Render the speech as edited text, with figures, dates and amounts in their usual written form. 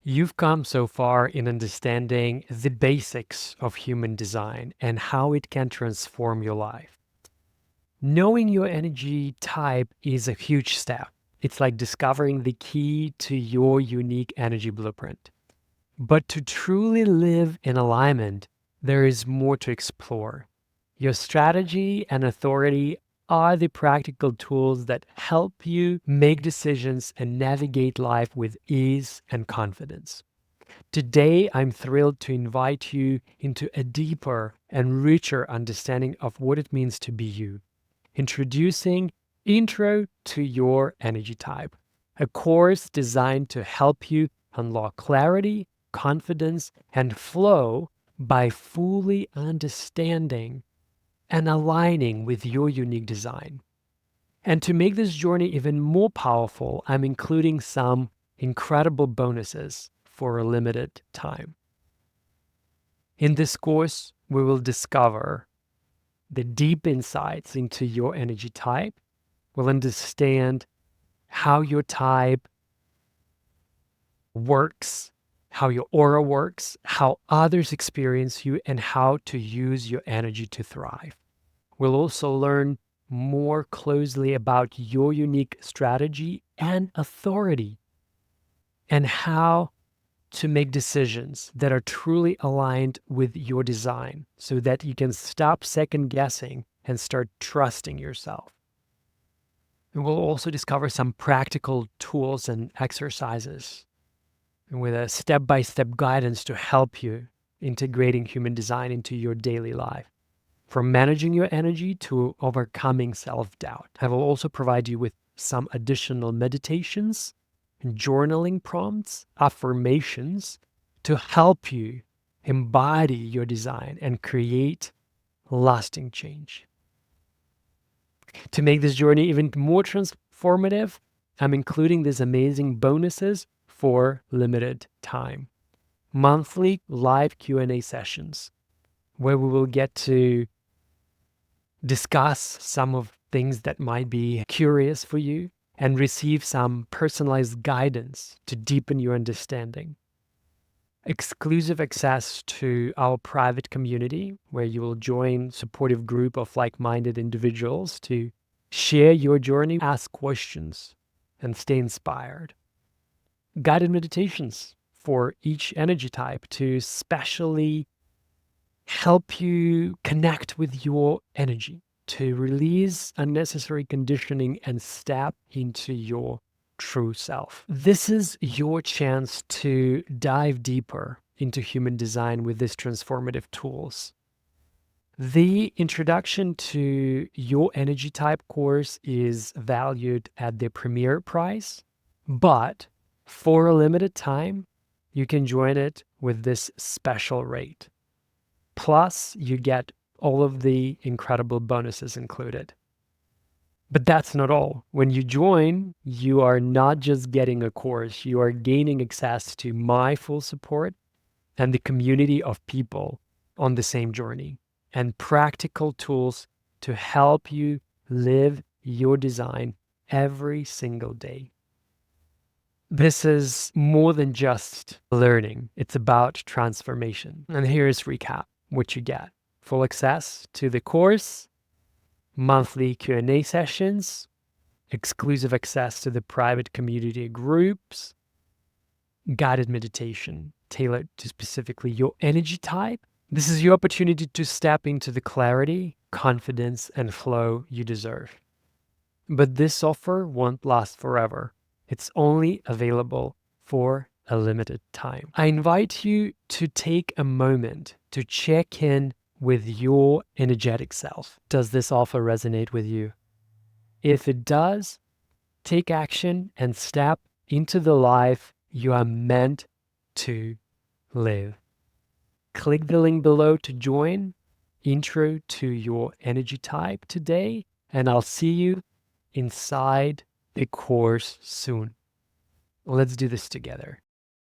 You've come so far in understanding the basics of human design and how it can transform your life. Knowing your energy type is a huge step. It's like discovering the key to your unique energy blueprint. But to truly live in alignment, there is more to explore. Your strategy and authority are the practical tools that help you make decisions and navigate life with ease and confidence. Today, I'm thrilled to invite you into a deeper and richer understanding of what it means to be you. Introducing Intro to Your Energy Type, a course designed to help you unlock clarity, confidence, and flow by fully understanding and aligning with your unique design. And to make this journey even more powerful, I'm including some incredible bonuses for a limited time. In this course, we will discover the deep insights into your energy type. We'll understand how your type works, how your aura works, how others experience you, and how to use your energy to thrive. We'll also learn more closely about your unique strategy and authority and how to make decisions that are truly aligned with your design so that you can stop second guessing and start trusting yourself. And we'll also discover some practical tools and exercises with a step-by-step guidance to help you integrating human design into your daily life. From managing your energy to overcoming self-doubt. I will also provide you with some additional meditations, journaling prompts, affirmations to help you embody your design and create lasting change. To make this journey even more transformative, I'm including these amazing bonuses for limited time. Monthly live Q&A sessions where we will get to discuss some of things that might be curious for you and receive some personalized guidance to deepen your understanding. Exclusive access to our private community where you will join a supportive group of like-minded individuals to share your journey, ask questions, and stay inspired. Guided meditations for each energy type to specially help you connect with your energy, to release unnecessary conditioning and step into your true self. This is your chance to dive deeper into human design with these transformative tools. The introduction to your energy type course is valued at the premier price, but for a limited time, you can join it with this special rate. Plus, you get all of the incredible bonuses included. But that's not all. When you join, you are not just getting a course, you are gaining access to my full support and the community of people on the same journey and practical tools to help you live your design every single day. This is more than just learning. It's about transformation. And here's recap what you get. Full access to the course, monthly Q&A sessions, exclusive access to the private community groups, guided meditation tailored to specifically your energy type. This is your opportunity to step into the clarity, confidence, and flow you deserve. But this offer won't last forever. It's only available for a limited time. I invite you to take a moment to check in with your energetic self. Does this offer resonate with you? If it does, take action and step into the life you are meant to live. Click the link below to join Intro to Your Energy Type today, and I'll see you inside the course soon. Let's do this together.